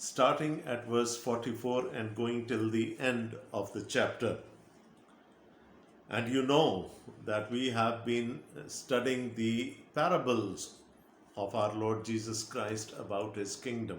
starting at verse 44 and going till the end of the chapter. And you know that we have been studying the parables of our Lord Jesus Christ about His kingdom.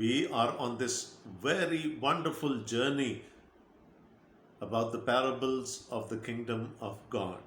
We are on this very wonderful journey about the parables of the kingdom of God.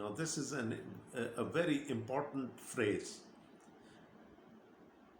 Now this is a very important phrase.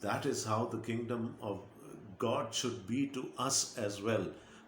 That is how the kingdom of God should be to us as well.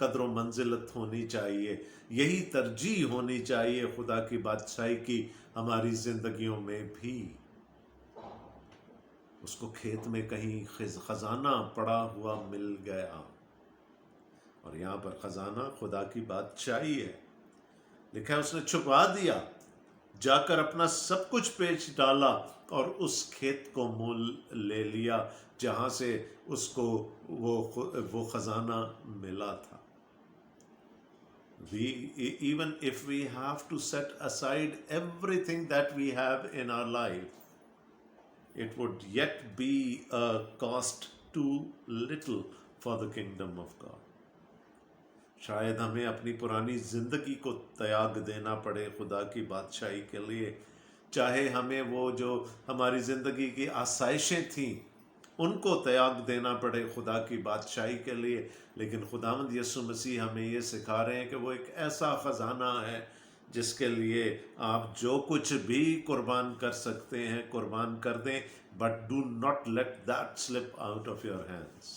قدر و منزلت ہونی چاہیے، یہی ترجیح ہونی چاہیے خدا کی بادشاہی کی ہماری زندگیوں میں بھی۔ اس کو کھیت میں کہیں خزانہ پڑا ہوا مل گیا، اور یہاں پر خزانہ خدا کی بادشاہی ہے، لکھا ہے اس نے چھپا دیا، جا کر اپنا سب کچھ بیچ ڈالا اور اس کھیت کو مول لے لیا جہاں سے اس کو وہ خزانہ ملا تھا۔ Even if we have to set aside everything that we have in our life, it would yet be a cost too little for the kingdom of God. شاید ہمیں اپنی پرانی زندگی کو تیاگ دینا پڑے خدا کی بادشاہی کے لیے، چاہے ہمیں وہ جو ہماری زندگی کی آسائشیں تھیں ان کو تیاگ دینا پڑے خدا کی بادشاہی کے لیے، لیکن خداوند یسوع مسیح ہمیں یہ سکھا رہے ہیں کہ وہ ایک ایسا خزانہ ہے جس کے لیے آپ جو کچھ بھی قربان کر سکتے ہیں قربان کر دیں، but do not let that slip out of your hands,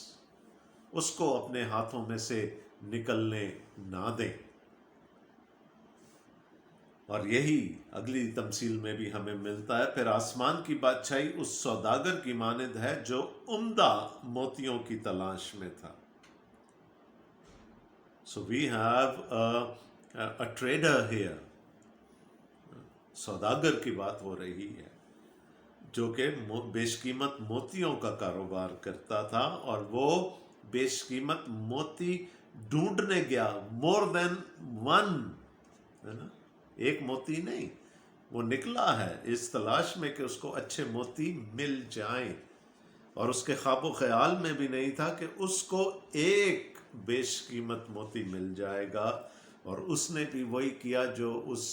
اس کو اپنے ہاتھوں میں سے نکلنے نہ دیں۔ اور یہی اگلی تمثیل میں بھی ہمیں ملتا ہے، پھر آسمان کی بادشاہی اس سوداگر کی مانند ہے جو عمدہ موتیوں کی تلاش میں تھا۔ So we have a trader here، سوداگر کی بات ہو رہی ہے جو کہ بیش قیمت موتیوں کا کاروبار کرتا تھا، اور وہ بیش قیمت موتی ڈھونڈنے گیا، مور دین ون، ہے نا، ایک موتی نہیں، وہ نکلا ہے اس تلاش میں کہ اس کو اچھے موتی مل جائیں، اور اس کے خواب و خیال میں بھی نہیں تھا کہ اس کو ایک بیش قیمت موتی مل جائے گا، اور اس نے بھی وہی کیا جو اس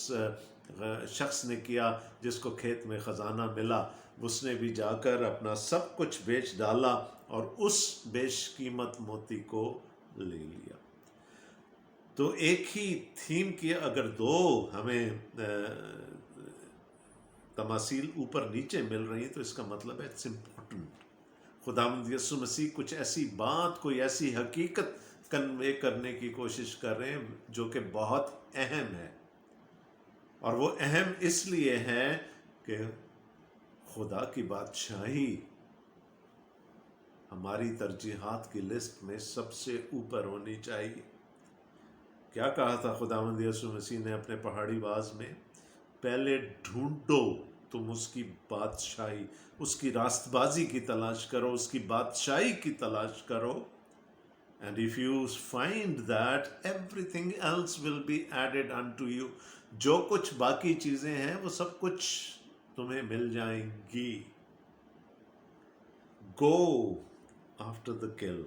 شخص نے کیا جس کو کھیت میں خزانہ ملا، اس نے بھی جا کر اپنا سب کچھ بیچ ڈالا اور اس بیش قیمت موتی کو لے لیا۔ تو ایک ہی تھیم کی اگر دو ہمیں تماثیل اوپر نیچے مل رہی ہیں تو اس کا مطلب ہے اٹس امپورٹنٹ، خداوند یسوع مسیح کچھ ایسی بات، کوئی ایسی حقیقت کنوے کرنے کی کوشش کر رہے ہیں جو کہ بہت اہم ہے، اور وہ اہم اس لیے ہے کہ خدا کی بادشاہی ہماری ترجیحات کی لسٹ میں سب سے اوپر ہونی چاہیے۔ کیا کہا تھا خداوند یسوع مسیح نے اپنے پہاڑی واز میں؟ پہلے ڈھونڈو تم اس کی بادشاہی، اس کی راست بازی کی تلاش کرو، اس کی بادشاہی کی تلاش کرو، and if you find that everything else will be added unto you، جو کچھ باقی چیزیں ہیں وہ سب کچھ تمہیں مل جائیں گی۔ go after the kill،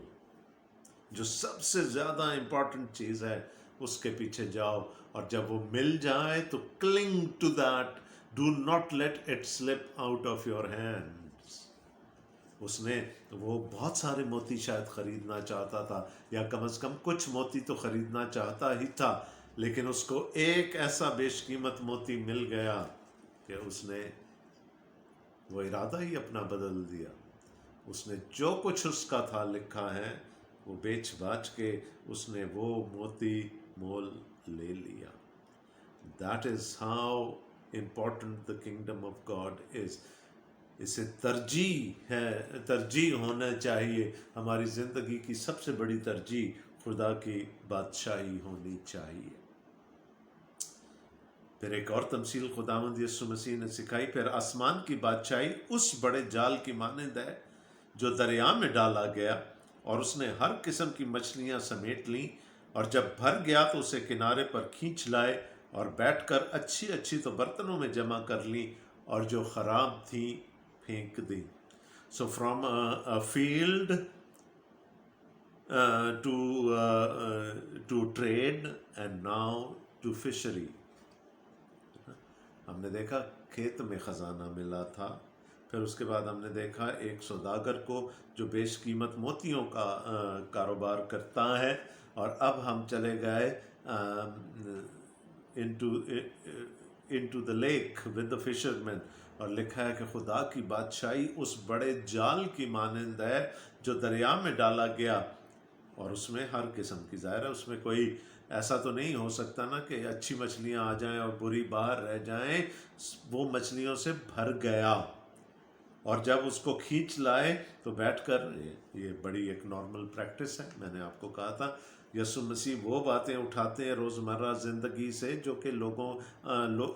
جو سب سے زیادہ امپورٹنٹ چیز ہے اس کے پیچھے جاؤ، اور جب وہ مل جائے تو cling to that، do not let it slip out of your hands۔ اس نے وہ بہت سارے موتی شاید خریدنا چاہتا تھا، یا کم از کم کچھ موتی تو خریدنا چاہتا ہی تھا، لیکن اس کو ایک ایسا بیش قیمت موتی مل گیا کہ اس نے وہ ارادہ ہی اپنا بدل دیا۔ اس نے جو کچھ اس کا تھا لکھا ہے وہ بیچ باچ کے اس نے وہ موتی مول لے لیا۔ That is how important the kingdom of God is۔ اسے ترجیح ہے، ترجیح ہونا چاہیے، ہماری زندگی کی سب سے بڑی ترجیح خدا کی بادشاہی ہونی چاہیے۔ پھر ایک اور تمثیل خداوند یسوع مسیح نے سکھائی، پھر آسمان کی بادشاہی اس بڑے جال کی مانند ہے جو دریا میں ڈالا گیا، اور اس نے ہر قسم کی مچھلیاں سمیٹ لیں، اور جب بھر گیا تو اسے کنارے پر کھینچ لائے، اور بیٹھ کر اچھی اچھی تو برتنوں میں جمع کر لیں، اور جو خراب تھیں پھینک دیں۔ So from a field to trade and now to fishery۔ ہم نے دیکھا کھیت میں خزانہ ملا تھا، پھر اس کے بعد ہم نے دیکھا ایک سوداگر کو جو بیش قیمت موتیوں کا کاروبار کرتا ہے، اور اب ہم چلے گئے into the lake with the fishermen، اور لکھا ہے کہ خدا کی بادشاہی اس بڑے جال کی مانند ہے جو دریا میں ڈالا گیا، اور اس میں ہر قسم کی، ظاہر ہے اس میں کوئی ایسا تو نہیں ہو سکتا نا کہ اچھی مچھلیاں آ جائیں اور بری باہر رہ جائیں، وہ مچھلیوں سے بھر گیا، اور جب اس کو کھینچ لائے تو بیٹھ کر، یہ بڑی ایک نارمل پریکٹس ہے، میں نے آپ کو کہا تھا یسوع مسیح وہ باتیں اٹھاتے ہیں روزمرہ زندگی سے جو کہ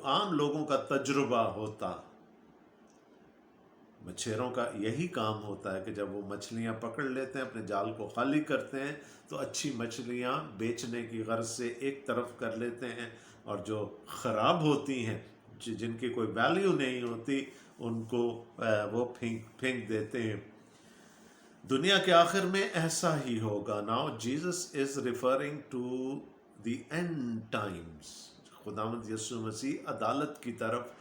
عام لوگوں کا تجربہ ہوتا۔ مچھیروں کا یہی کام ہوتا ہے کہ جب وہ مچھلیاں پکڑ لیتے ہیں، اپنے جال کو خالی کرتے ہیں، تو اچھی مچھلیاں بیچنے کی غرض سے ایک طرف کر لیتے ہیں، اور جو خراب ہوتی ہیں، جن کی کوئی ویلیو نہیں ہوتی، ان کو وہ پھینک دیتے ہیں۔ دنیا کے آخر میں ایسا ہی ہوگا۔ Now Jesus is referring to the end times. خداوند یسوع مسیح عدالت کی طرف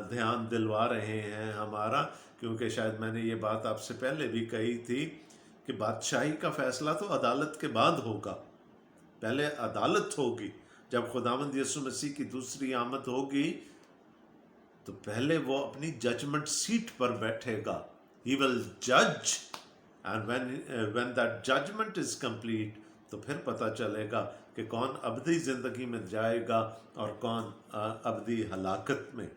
دھیان دلوا رہے ہیں ہمارا، کیونکہ شاید میں نے یہ بات آپ سے پہلے بھی کہی تھی کہ بادشاہی کا فیصلہ تو عدالت کے بعد ہوگا، پہلے عدالت ہوگی۔ جب خداوند یسوع مسیح کی دوسری آمد ہوگی تو پہلے وہ اپنی ججمنٹ سیٹ پر بیٹھے گا۔ He will judge, and when that judgment is complete تو پھر پتہ چلے گا کہ کون ابدی زندگی میں جائے گا اور کون ابدی ہلاکت میں۔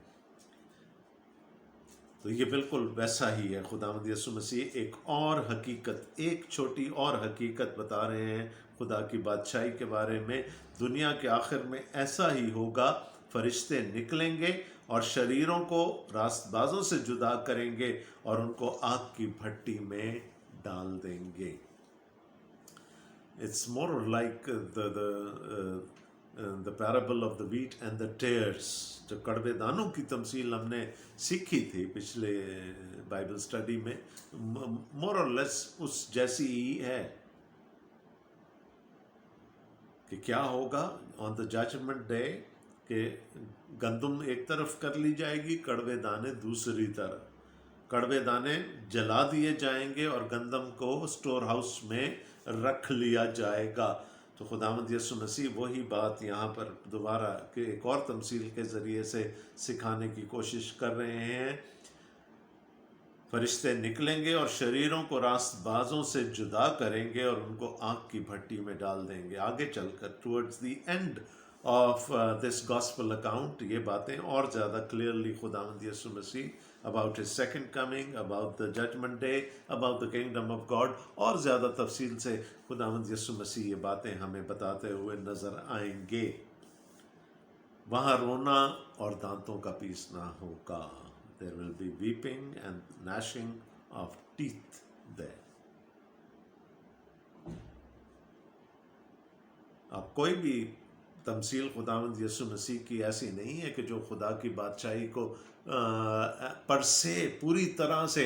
تو یہ بالکل ویسا ہی ہے۔ خداوند یسوع مسیح ایک اور حقیقت، ایک چھوٹی اور حقیقت بتا رہے ہیں خدا کی بادشاہی کے بارے میں۔ دنیا کے آخر میں ایسا ہی ہوگا، فرشتے نکلیں گے اور شریروں کو راست بازوں سے جدا کریں گے اور ان کو آگ کی بھٹی میں ڈال دیں گے۔ It's more like the parable of the wheat and the tares۔ جو کڑوے دانوں کی تمثیل ہم نے سیکھی تھی پچھلے بائبل اسٹڈی میں، more or less اس جیسی ہی ہے کہ کیا ہوگا on the judgment day، کہ گندم ایک طرف کر لی جائے گی، کڑوے دانے دوسری طرف۔ کڑوے دانے جلا دیے جائیں گے اور گندم کو اسٹور ہاؤس میں رکھ لیا جائے گا۔ تو خداوند یسوع مسیح وہی بات یہاں پر دوبارہ کہ ایک اور تمثیل کے ذریعے سے سکھانے کی کوشش کر رہے ہیں۔ فرشتے نکلیں گے اور شریروں کو راست بازوں سے جدا کریں گے اور ان کو آگ کی بھٹی میں ڈال دیں گے۔ آگے چل کر towards the end of this gospel account یہ باتیں اور زیادہ کلیئرلی خداوند یسوع مسیح about his second coming, about the judgment day, about the kingdom of God، اور زیادہ تفصیل سے خداوند یسوع مسیح یہ باتیں ہمیں بتاتے ہوئے نظر آئیں گے۔ وہاں رونا اور دانتوں کا پیسنا ہوگا۔ There will be weeping and gnashing of teeth there۔ اب کوئی بھی تمثیل خداوند یسوع مسیح کی ایسی نہیں ہے کہ جو خدا کی بادشاہی کو پر سے پوری طرح سے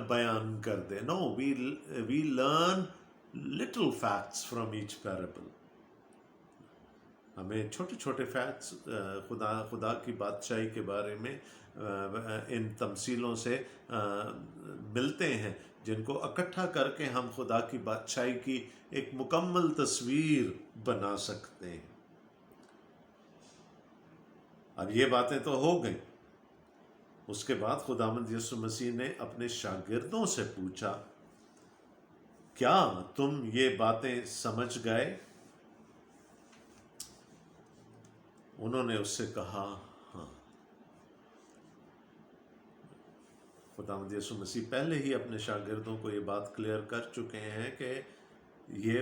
بیان کر دے۔ No, we learn little facts from each parable. ہمیں چھوٹے چھوٹے فیکٹس خدا کی بادشاہی کے بارے میں ان تمثیلوں سے ملتے ہیں، جن کو اکٹھا کر کے ہم خدا کی بادشاہی کی ایک مکمل تصویر بنا سکتے ہیں۔ اب یہ باتیں تو ہو گئیں۔ اس کے بعد خداوند یسوع مسیح نے اپنے شاگردوں سے پوچھا، کیا تم یہ باتیں سمجھ گئے؟ انہوں نے اس سے کہا ہاں۔ خداوند یسوع مسیح پہلے ہی اپنے شاگردوں کو یہ بات کلیئر کر چکے ہیں کہ یہ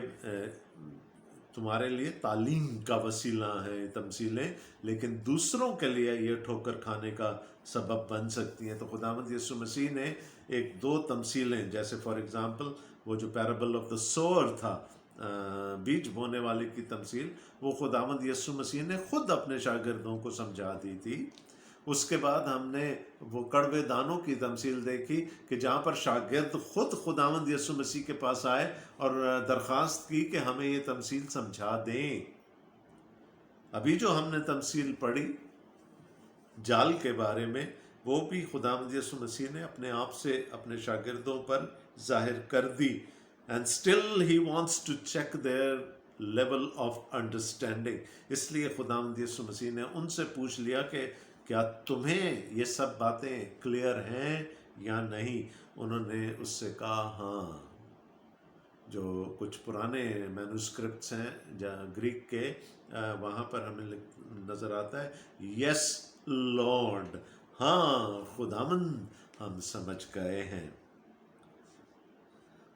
تمہارے لیے تعلیم کا وسیلہ ہے تمثیلیں، لیکن دوسروں کے لیے یہ ٹھوکر کھانے کا سبب بن سکتی ہیں۔ تو خداوند یسوع مسیح نے ایک دو تمثیلیں، جیسے فار ایگزامپل وہ جو پیرابل آف دا سوور تھا، بیج بونے والے کی تمثیل، وہ خداوند یسوع مسیح نے خود اپنے شاگردوں کو سمجھا دی تھی۔ اس کے بعد ہم نے وہ کڑوے دانوں کی تمثیل دیکھی کہ جہاں پر شاگرد خود خداوند یسوع مسیح کے پاس آئے اور درخواست کی کہ ہمیں یہ تمثیل سمجھا دیں۔ ابھی جو ہم نے تمثیل پڑھی جال کے بارے میں، وہ بھی خداوند یسوع مسیح نے اپنے آپ سے اپنے شاگردوں پر ظاہر کر دی۔ And still he wants to check their level of understanding۔ اس لیے خداوند یسوع مسیح نے ان سے پوچھ لیا کہ کیا تمہیں یہ سب باتیں کلیئر ہیں یا نہیں؟ انہوں نے اس سے کہا ہاں، جو کچھ پرانے مینوسکرپٹس ہیں گریک کے، وہاں پر ہمیں نظر آتا ہے یس لارڈ، ہاں خداوند ہم سمجھ گئے ہیں۔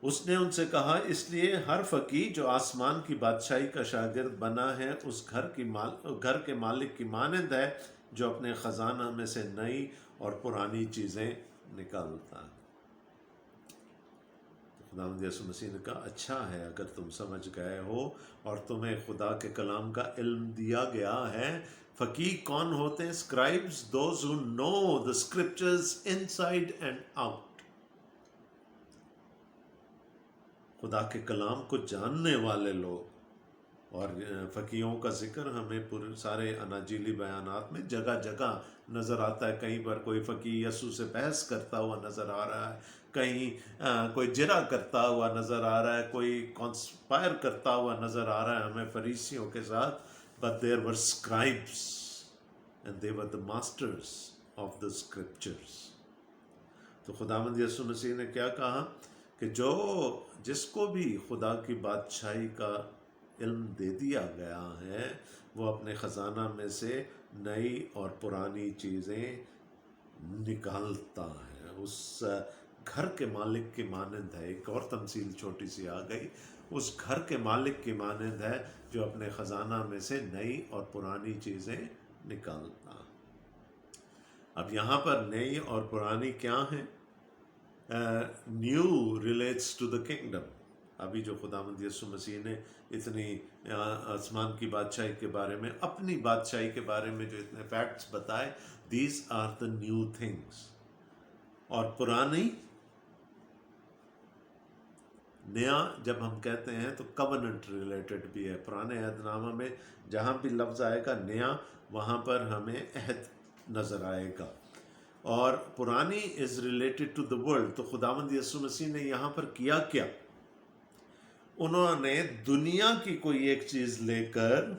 اس نے ان سے کہا اس لیے ہر فقیر جو آسمان کی بادشاہی کا شاگرد بنا ہے اس گھر کے مالک کی مانند ہے جو اپنے خزانہ میں سے نئی اور پرانی چیزیں نکالتا ہے۔ خداوند یسوع مسیح نے کہا اچھا ہے اگر تم سمجھ گئے ہو اور تمہیں خدا کے کلام کا علم دیا گیا ہے۔ فقیر کون ہوتے ہیں؟ اسکرائبز، those who know the scriptures inside and out۔ خدا کے کلام کو جاننے والے لوگ۔ اور فقیہوں کا ذکر ہمیں پورے سارے اناجیلی بیانات میں جگہ جگہ نظر آتا ہے۔ کہیں پر کوئی فقیہ یسوع سے بحث کرتا ہوا نظر آ رہا ہے، کہیں کوئی جرا کرتا ہوا نظر آ رہا ہے، کوئی کانسپائر کرتا ہوا نظر آ رہا ہے ہمیں فریسیوں کے ساتھ۔ but there were scribes and they were the masters of the scriptures۔ تو خداوند یسوع مسیح نے کیا کہا کہ جس کو بھی خدا کی بادشاہی کا علم دے دیا گیا ہے وہ اپنے خزانہ میں سے نئی اور پرانی چیزیں نکالتا ہے۔ اس گھر کے مالک کی مانند ہے۔ ایک اور تمثیل چھوٹی سی آ گئی، اس گھر کے مالک کی مانند ہے جو اپنے خزانہ میں سے نئی اور پرانی چیزیں نکالتا۔ اب یہاں پر نئی اور پرانی کیا ہیں؟ New relates to the kingdom. ابھی جو خداوند یسوع مسیح نے اتنی آسمان کی بادشاہی کے بارے میں، اپنی بادشاہی کے بارے میں جو اتنے فیکٹس بتائے، these are the new things. اور پرانی، نیا جب ہم کہتے ہیں تو کوننٹ ریلیٹڈ بھی ہے۔ پرانے عہد نامہ میں جہاں بھی لفظ آئے گا نیا، وہاں پر ہمیں عہد نظر آئے گا۔ اور پرانی is related to the world. تو خداوند یسوع مسیح نے یہاں پر کیا کیا؟ انہوں نے دنیا کی کوئی ایک چیز لے کر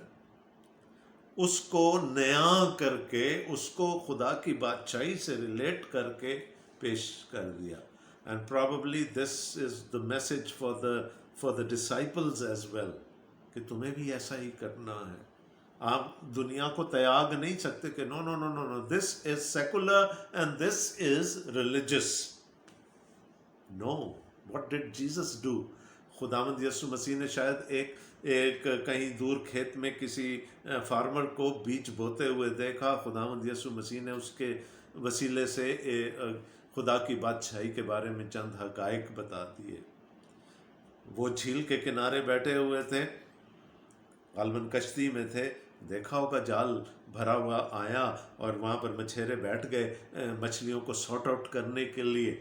اس کو نیا کر کے، اس کو خدا کی بادشاہی سے ریلیٹ کر کے پیش کر دیا۔ And probably this is the message for the disciples as well, کہ تمہیں بھی ایسا ہی کرنا ہے۔ آپ دنیا کو تیاگ نہیں سکتے کہ no no no no no this is secular and this is religious. No, what did Jesus do? خداوند یسوع مسیح نے شاید ایک کہیں دور کھیت میں کسی فارمر کو بیج بوتے ہوئے دیکھا۔ خداوند یسوع مسیح نے اس کے وسیلے سے خدا کی بادشاہی کے بارے میں چند حقائق بتا دیے۔ وہ جھیل کے کنارے بیٹھے ہوئے تھے، غالباً کشتی میں تھے، دیکھا ہوگا جال بھرا ہوا آیا اور وہاں پر مچھیرے بیٹھ گئے مچھلیوں کو سارٹ آؤٹ کرنے کے لیے۔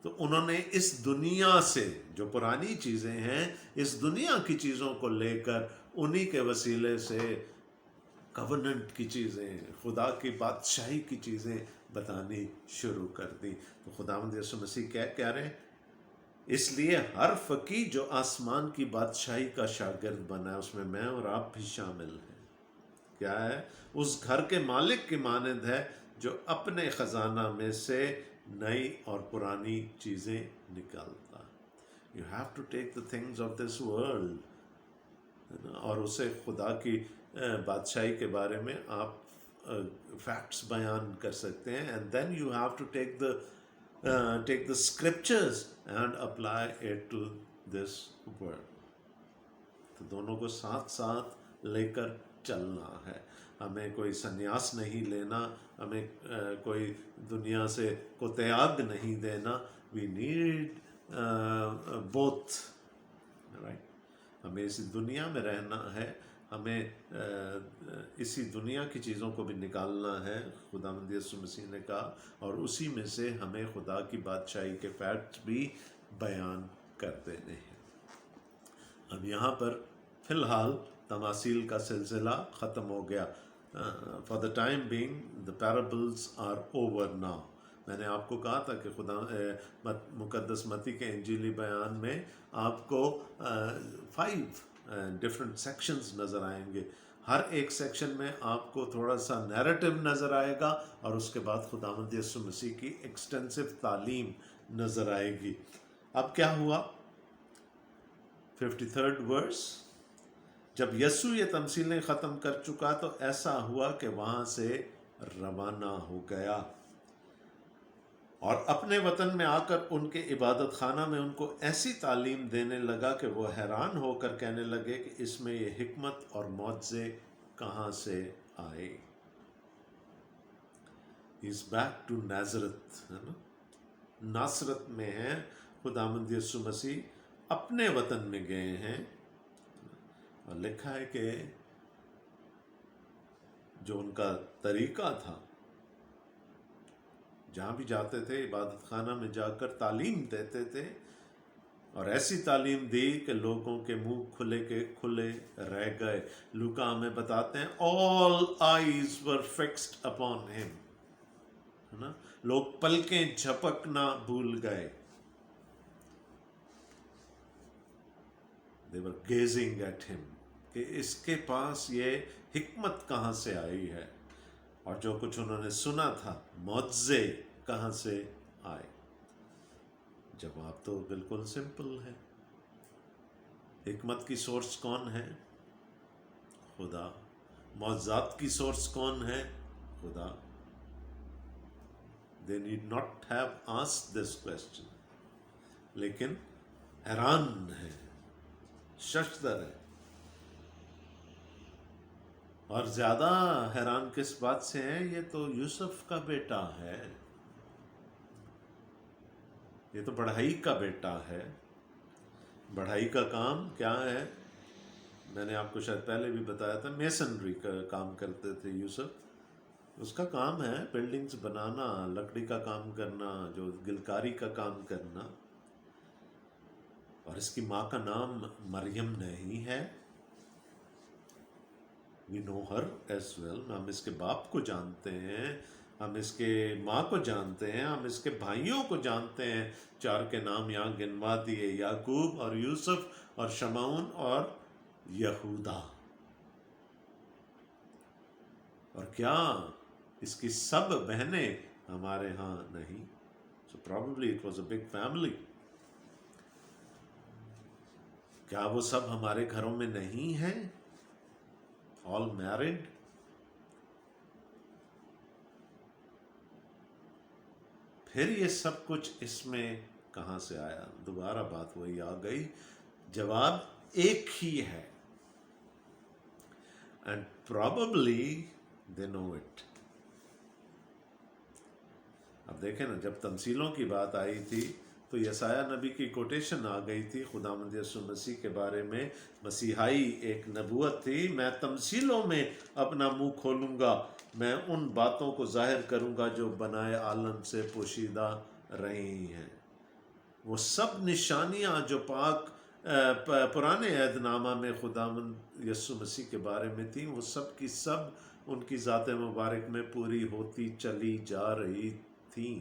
تو انہوں نے اس دنیا سے جو پرانی چیزیں ہیں، اس دنیا کی چیزوں کو لے کر انہی کے وسیلے سے کوننٹ کی چیزیں، خدا کی بادشاہی کی چیزیں بتانی شروع کر دی۔ تو خداوند یسوع مسیح کیا کہہ رہے ہیں؟ اس لیے ہر فقیر جو آسمان کی بادشاہی کا شاگرد بنا ہے، اس میں میں اور آپ بھی شامل ہیں۔ کیا ہے؟ اس گھر کے مالک کی مانند ہے جو اپنے خزانہ میں سے نئی اور پرانی چیزیں نکالتا۔ You have to take the things of this world, اور اسے خدا کی بادشاہی کے بارے میں آپ فیکٹس بیان کر سکتے ہیں۔ And then you have to take the scriptures and apply it to this world۔ تو دونوں کو ساتھ ساتھ لے کر چلنا ہے۔ ہمیں کوئی سنیاس نہیں لینا، ہمیں کوئی دنیا سے کو تیاگ نہیں دینا۔ we need both، right؟ ہمیں اسی دنیا میں رہنا ہے، ہمیں اسی دنیا کی چیزوں کو بھی نکالنا ہے، خداوند یسوع مسیح نے کہا، اور اسی میں سے ہمیں خدا کی بادشاہی کے فیکٹس بھی بیان کر دینے ہیں۔ اب یہاں پر فی الحال تماثیل کا سلسلہ ختم ہو گیا۔ For the time being the parables are over now۔ میں نے آپ کو کہا تھا کہ خدا مقدس متی کے انجیلی بیان میں آپ کو 5 ڈفرنٹ سیکشنز نظر آئیں گے۔ ہر ایک سیکشن میں آپ کو تھوڑا سا نیریٹو نظر آئے گا، اور اس کے بعد خداوند یسوع مسیح کی ایکسٹینسو تعلیم نظر آئے گی۔ اب کیا ہوا؟ 53rd verse. جب یسوع یہ تمثیلیں ختم کر چکا تو ایسا ہوا کہ وہاں سے روانہ ہو گیا اور اپنے وطن میں آ کر ان کے عبادت خانہ میں ان کو ایسی تعلیم دینے لگا کہ وہ حیران ہو کر کہنے لگے کہ اس میں یہ حکمت اور معجزے کہاں سے آئے. He's back to ناصرت، ہے نا، ناصرت میں ہیں. خداوند یسوع مسیح اپنے وطن میں گئے ہیں اور لکھا ہے کہ جو ان کا طریقہ تھا، جہاں بھی جاتے تھے عبادت خانہ میں جا کر تعلیم دیتے تھے، اور ایسی تعلیم دی کہ لوگوں کے منہ کھلے کے کھلے رہ گئے. لوکا ہمیں بتاتے ہیں all eyes were fixed upon him، ہے نا، لوگ پلکیں جھپکنا بھول گئے. they were gazing at him کہ اس کے پاس یہ حکمت کہاں سے آئی ہے، اور جو کچھ انہوں نے سنا تھا معجزے کہاں سے آئے. جواب تو بالکل سمپل ہے. حکمت کی سورس کون ہے؟ خدا. معجزات کی سورس کون ہے؟ خدا. They need not have asked this question، لیکن حیران ہے، ششدر ہے. اور زیادہ حیران کس بات سے ہے؟ یہ تو یوسف کا بیٹا ہے، یہ تو بڑھائی کا بیٹا ہے. بڑھائی کا کام کیا ہے؟ میں نے آپ کو شاید پہلے بھی بتایا تھا، میسنری کا کام کرتے تھے یوسف. اس کا کام ہے بلڈنگز بنانا، لکڑی کا کام کرنا، جو گلکاری کا کام کرنا. اور اس کی ماں کا نام مریم نہیں ہے. We know her as well. ہم اس کے باپ کو جانتے ہیں، ہم اس کے ماں کو جانتے ہیں، ہم اس کے بھائیوں کو جانتے ہیں. 4 کے نام یہاں گنوا دیے، یعقوب اور یوسف اور شمعون اور یہودا. اور کیا اس کی سب بہنیں ہمارے ہاں نہیں؟ So probably it was a big family. کیا وہ سب ہمارے گھروں میں نہیں ہیں؟ all married. پھر یہ سب کچھ اس میں کہاں سے آیا؟ دوبارہ بات وہی آ گئی، جواب ایک ہی ہے. and probably they know it. اب دیکھیں نا، جب تمثیلوں کی بات آئی تھی تو یسایہ نبی کی کوٹیشن آ گئی تھی خداوند یسوع مسیح کے بارے میں. مسیحائی ایک نبوت تھی، میں تمثیلوں میں اپنا منہ کھولوں گا، میں ان باتوں کو ظاہر کروں گا جو بنائے عالم سے پوشیدہ رہی ہیں. وہ سب نشانیاں جو پرانے عہد نامہ میں خداوند یسوع مسیح کے بارے میں تھیں، وہ سب کی سب ان کی ذات مبارک میں پوری ہوتی چلی جا رہی تھیں.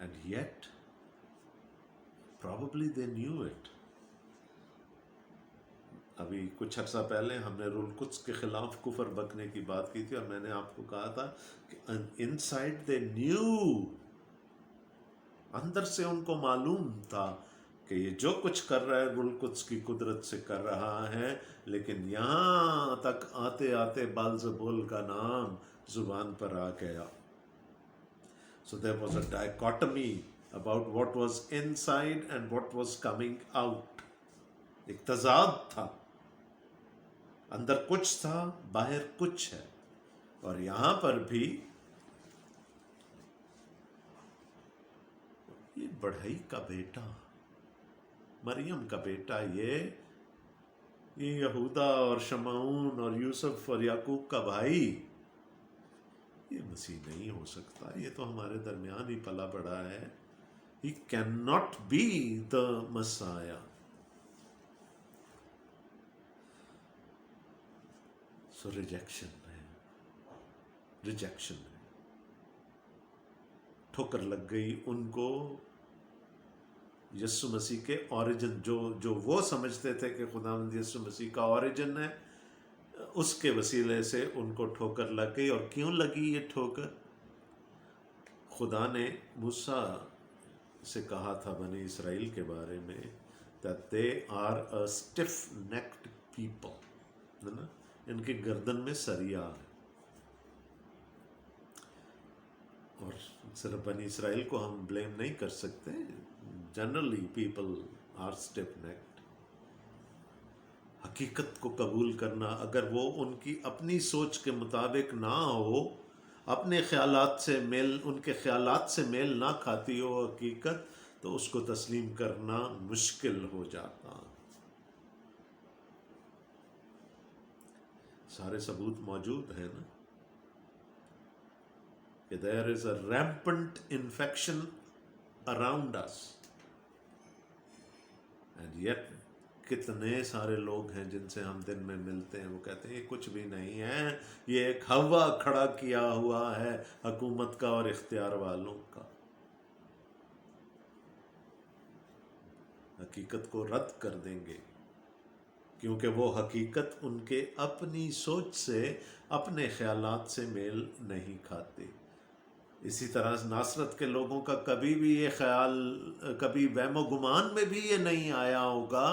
And yet, probably they knew it. ابھی کچھ عرصہ پہلے ہم نے رول القدس کے خلاف کفر بکنے کی بات کی تھی، اور میں نے آپ کو کہا تھا کہ inside they knew، اندر سے ان کو معلوم تھا کہ یہ جو کچھ کر رہا ہے رول القدس کی قدرت سے کر رہا ہے. لیکن یہاں تک آتے آتے بالزبول کا نام زبان پر آ گیا. So there was a dichotomy about what was inside and what was coming out. ایک تضاد تھا، اندر کچھ تھا، باہر کچھ ہے. اور یہاں پر بھی یہ بڑھئی کا بیٹا، مریم کا بیٹا، یہ یہودا اور شمعون اور یوسف اور یعقوب کا بھائی، یہ مسیح نہیں ہو سکتا. یہ تو ہمارے درمیان ہی پلا بڑا ہے. He cannot be the Messiah. So rejection ہے، ٹھوکر لگ گئی ان کو یسوع مسیح کے اوریجن، جو وہ سمجھتے تھے کہ خداوند یسوع مسیح کا اوریجن ہے، اس کے وسیلے سے ان کو ٹھوکر لگ گئی. اور کیوں لگی یہ ٹھوکر؟ خدا نے موسیٰ سے کہا تھا بنی اسرائیل کے بارے میں that they are a stiff-necked people، ہے نا، ان کی گردن میں سریا ہے. اور صرف بنی اسرائیل کو ہم بلیم نہیں کر سکتے، جنرلی پیپل آر اسٹیف-نیکڈ. حقیقت کو قبول کرنا، اگر وہ ان کی اپنی سوچ کے مطابق نہ ہو، اپنے خیالات سے میل، ان کے خیالات سے میل نہ کھاتی ہو حقیقت، تو اس کو تسلیم کرنا مشکل ہو جاتا. سارے ثبوت موجود ہیں نا کہ there is a rampant infection around us and yet کتنے سارے لوگ ہیں جن سے ہم دن میں ملتے ہیں، وہ کہتے ہیں یہ کچھ بھی نہیں ہے، یہ ایک ہوا کھڑا کیا ہوا ہے حکومت کا اور اختیار والوں کا. حقیقت کو رد کر دیں گے کیونکہ وہ حقیقت ان کے اپنی سوچ سے، اپنے خیالات سے میل نہیں کھاتے. اسی طرح ناصرت کے لوگوں کا کبھی بھی یہ خیال، کبھی وہم و گمان میں بھی یہ نہیں آیا ہوگا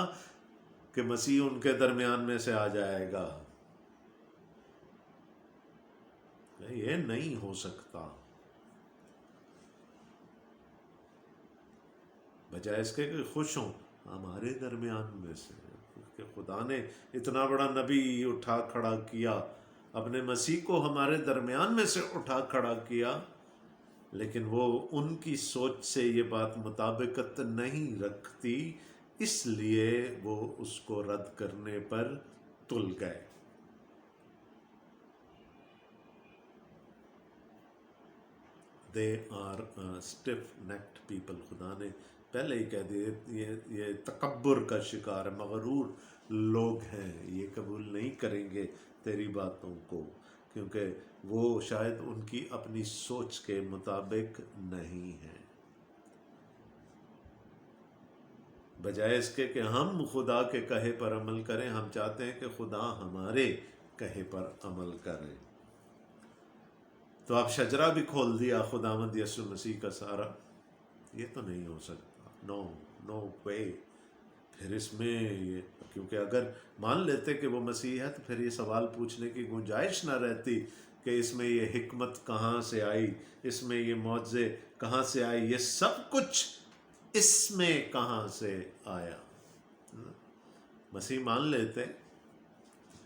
کہ مسیح ان کے درمیان میں سے آ جائے گا. یہ نہیں ہو سکتا. بجائے اس کے کہ خوش ہوں ہمارے درمیان میں سے، کہ خدا نے اتنا بڑا نبی اٹھا کھڑا کیا، اپنے مسیح کو ہمارے درمیان میں سے اٹھا کھڑا کیا، لیکن وہ ان کی سوچ سے یہ بات مطابقت نہیں رکھتی، اس لیے وہ اس کو رد کرنے پر تل گئے. They are stiff-necked people. خدا نے پہلے ہی کہہ دیے یہ تکبر کا شکار ہے، مغرور لوگ ہیں، یہ قبول نہیں کریں گے تیری باتوں کو، کیونکہ وہ شاید ان کی اپنی سوچ کے مطابق نہیں ہیں. بجائے اس کے کہ ہم خدا کے کہے پر عمل کریں، ہم چاہتے ہیں کہ خدا ہمارے کہے پر عمل کرے. تو اب شجرہ بھی کھول دیا خداوند یسوع مسیح کا سارا. یہ تو نہیں ہو سکتا، نو نو وے. پھر اس میں یہ، کیونکہ اگر مان لیتے کہ وہ مسیح ہے تو پھر یہ سوال پوچھنے کی گنجائش نہ رہتی کہ اس میں یہ حکمت کہاں سے آئی، اس میں یہ معجزے کہاں سے آئی، یہ سب کچھ اس میں کہاں سے آیا. مسیح مان لیتے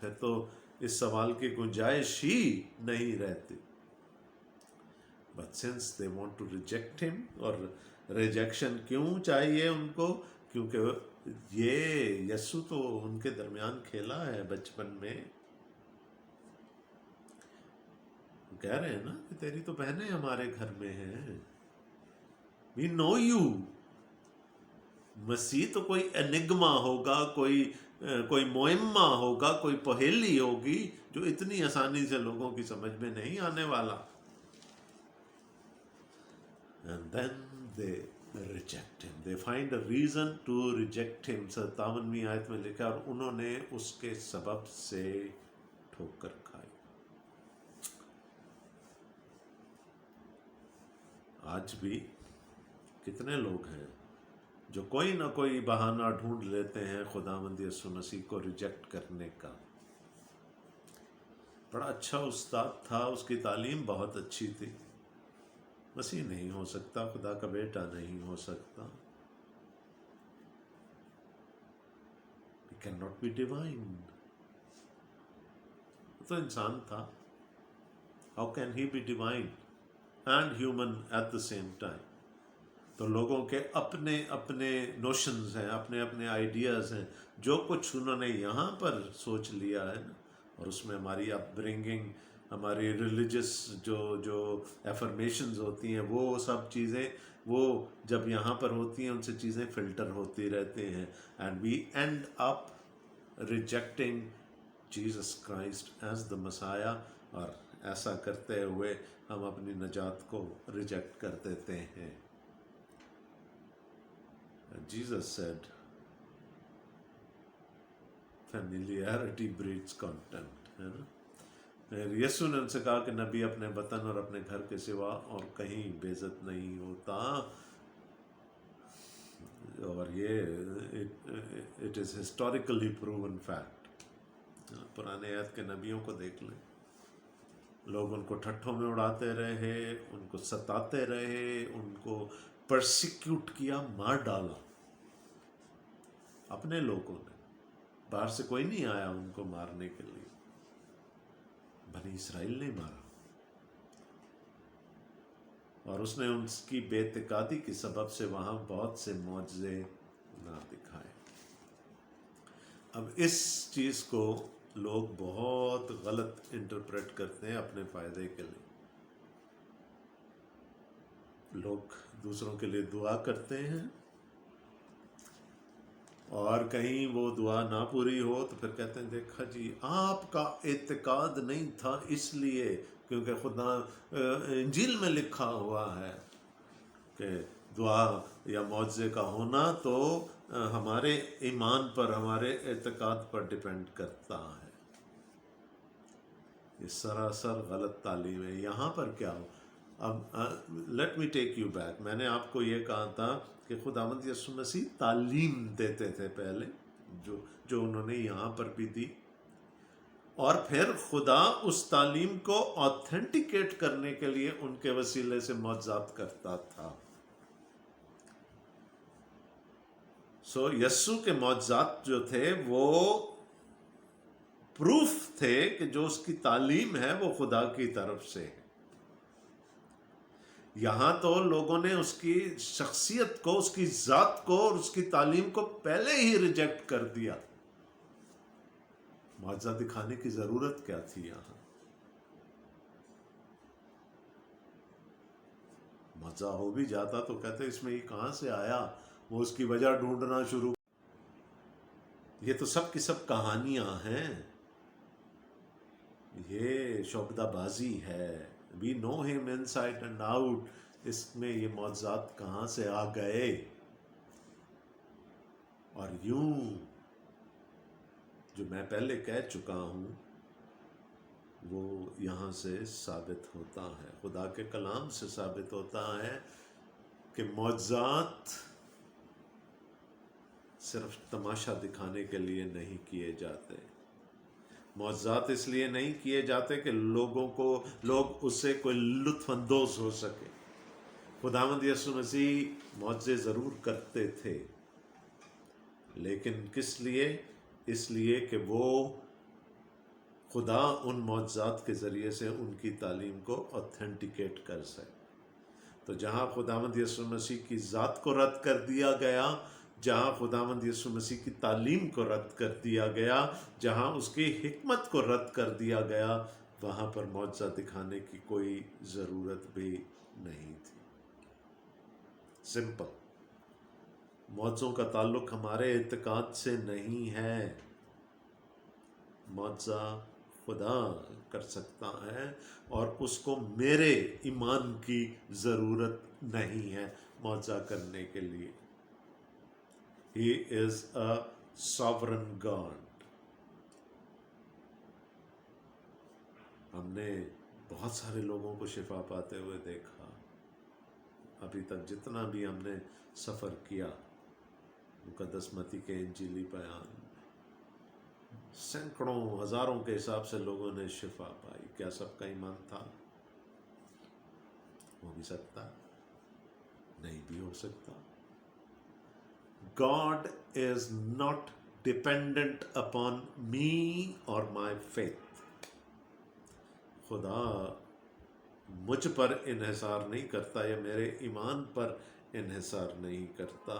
پھر تو اس سوال کی گنجائش ہی نہیں رہتی. But since they want to reject him، اور ریجیکشن کیوں چاہیے ان کو؟ کیونکہ یہ یسوع تو ان کے درمیان کھیلا ہے بچپن میں. کہہ رہے ہیں نا کہ تیری تو بہنیں ہمارے گھر میں ہیں، we know you. مسیح تو کوئی انگما ہوگا، کوئی معمہ ہوگا، کوئی پہیلی ہوگی جو اتنی آسانی سے لوگوں کی سمجھ میں نہیں آنے والا. And then they reject him. They find a reason to reject him. 57ویں آیت میں لکھا اور انہوں نے اس کے سبب سے ٹھوکر کھائی. آج بھی کتنے لوگ ہیں جو کوئی نہ کوئی بہانہ ڈھونڈ لیتے ہیں خداوند یسوع مسیح کو ریجیکٹ کرنے کا. بڑا اچھا استاد تھا، اس کی تعلیم بہت اچھی تھی، مسیح نہیں ہو سکتا، خدا کا بیٹا نہیں ہو سکتا. He cannot be divine. تو انسان تھا. How can he be divine and human at the same time؟ تو لوگوں کے اپنے اپنے نوشنز ہیں، اپنے اپنے آئیڈیاز ہیں، جو کچھ انہوں نے یہاں پر سوچ لیا ہے نا، اور اس میں ہماری اپ برنگنگ، ہماری ریلیجس جو ایفرمیشنز ہوتی ہیں، وہ سب چیزیں وہ جب یہاں پر ہوتی ہیں ان سے چیزیں فلٹر ہوتی رہتے ہیں. And we end up rejecting Jesus Christ as the messiah, اور ایسا کرتے ہوئے ہم اپنی نجات کو ریجیکٹ کر دیتے ہیں. Jesus said, familiarity breeds contempt، ہے نا. یسوع نے ان سے کہا کہ نبی اپنے وطن اور اپنے گھر کے سوا اور کہیں بے عزت نہیں ہوتا. اور یہ it is historically proven fact. پرانے عہد کے نبیوں کو دیکھ لیں، لوگ ان کو ٹھٹھوں میں اڑاتے رہے، ان کو ستاتے رہے، ان کو پرسیکیوٹ کیا، مار ڈالا اپنے لوگوں نے. باہر سے کوئی نہیں آیا ان کو مارنے کے لیے، بنی اسرائیل نے مارا. اور اس نے ان کی بے اعتقادی کی سبب سے وہاں بہت سے معجزے نہ دکھائے. اب اس چیز کو لوگ بہت غلط انٹرپریٹ کرتے ہیں اپنے فائدے کے لیے. لوگ دوسروں کے لیے دعا کرتے ہیں، اور کہیں وہ دعا نہ پوری ہو تو پھر کہتے ہیں دیکھا جی آپ کا اعتقاد نہیں تھا، اس لیے کیونکہ خدا انجیل میں لکھا ہوا ہے کہ دعا یا معجزے کا ہونا تو ہمارے ایمان پر، ہمارے اعتقاد پر ڈیپینڈ کرتا ہے. یہ سراسر غلط تعلیم ہے. یہاں پر کیا ہو، اب let me take you back. میں نے آپ کو یہ کہا تھا کہ خداوند یسوع مسیح تعلیم دیتے تھے پہلے، جو انہوں نے یہاں پر بھی دی، اور پھر خدا اس تعلیم کو آتھینٹیکیٹ کرنے کے لیے ان کے وسیلے سے معجزات کرتا تھا. سو یسوع کے معجزات جو تھے وہ پروف تھے کہ جو اس کی تعلیم ہے وہ خدا کی طرف سے ہے. یہاں تو لوگوں نے اس کی شخصیت کو، اس کی ذات کو اور اس کی تعلیم کو پہلے ہی ریجیکٹ کر دیا. معجزہ دکھانے کی ضرورت کیا تھی؟ یہاں معجزہ ہو بھی جاتا تو کہتے اس میں یہ کہاں سے آیا، وہ اس کی وجہ ڈھونڈنا شروع. یہ تو سب کی سب کہانیاں ہیں، یہ شعبدہ بازی ہے. We know him inside and out. اس میں یہ معجزات کہاں سے آ گئے؟ اور یوں جو میں پہلے کہہ چکا ہوں وہ یہاں سے ثابت ہوتا ہے، خدا کے کلام سے ثابت ہوتا ہے کہ معجزات صرف تماشا دکھانے کے لیے نہیں کیے جاتے. معجزات اس لیے نہیں کیے جاتے کہ لوگ اس سے کوئی لطف اندوز ہو سکے. خداوند یسوع مسیح معجزے ضرور کرتے تھے، لیکن کس لیے؟ اس لیے کہ وہ خدا ان معجزات کے ذریعے سے ان کی تعلیم کو آتھینٹیکیٹ کر سکے. تو جہاں خداوند یسوع مسیح کی ذات کو رد کر دیا گیا، جہاں خداوند یسوع مسیح کی تعلیم کو رد کر دیا گیا، جہاں اس کی حکمت کو رد کر دیا گیا، وہاں پر معجزہ دکھانے کی کوئی ضرورت بھی نہیں تھی. سمپل. معجزوں کا تعلق ہمارے اعتقاد سے نہیں ہے. معجزہ خدا کر سکتا ہے، اور اس کو میرے ایمان کی ضرورت نہیں ہے معجزہ کرنے کے لیے. He is a sovereign God. ہم نے بہت سارے لوگوں کو شفا پاتے ہوئے دیکھا. ابھی تک جتنا بھی ہم نے سفر کیا مقدس متی کے انجیلی بیان، سینکڑوں ہزاروں کے حساب سے لوگوں نے شفا پائی. کیا سب کا ایمان تھا؟ ہو بھی سکتا، نہیں بھی ہو سکتا. God is not dependent upon me or my faith. خدا مجھ پر انحصار نہیں کرتا یا میرے ایمان پر انحصار نہیں کرتا.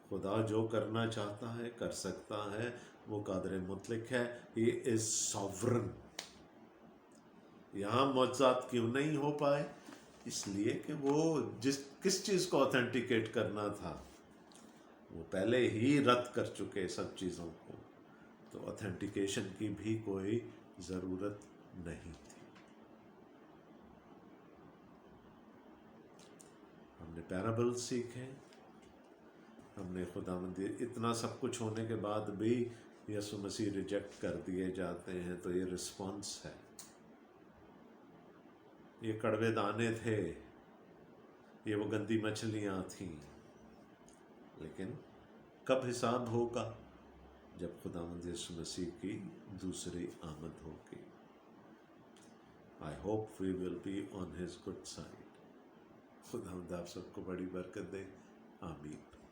خدا جو کرنا چاہتا ہے کر سکتا ہے، وہ قادر مطلق ہے. He is sovereign. یہاں معجزات کیوں نہیں ہو پائے؟ اس لیے کہ وہ کس چیز کو آتھینٹیکیٹ کرنا تھا وہ پہلے ہی رد کر چکے سب چیزوں کو، تو آتھینٹیکیشن کی بھی کوئی ضرورت نہیں تھی. ہم نے پیرابل سیکھے، ہم نے خداوند اتنا سب کچھ ہونے کے بعد بھی یسوع مسیح ریجیکٹ کر دیے جاتے ہیں، تو یہ رسپانس ہے. یہ کڑوے دانے تھے، یہ وہ گندی مچھلیاں تھیں. لیکن کب حساب ہوگا؟ جب خداوند یسوع مسیح کی دوسری آمد ہوگی. I hope we will be on his good side. خداوند آپ سب کو بڑی برکت دے. آمین.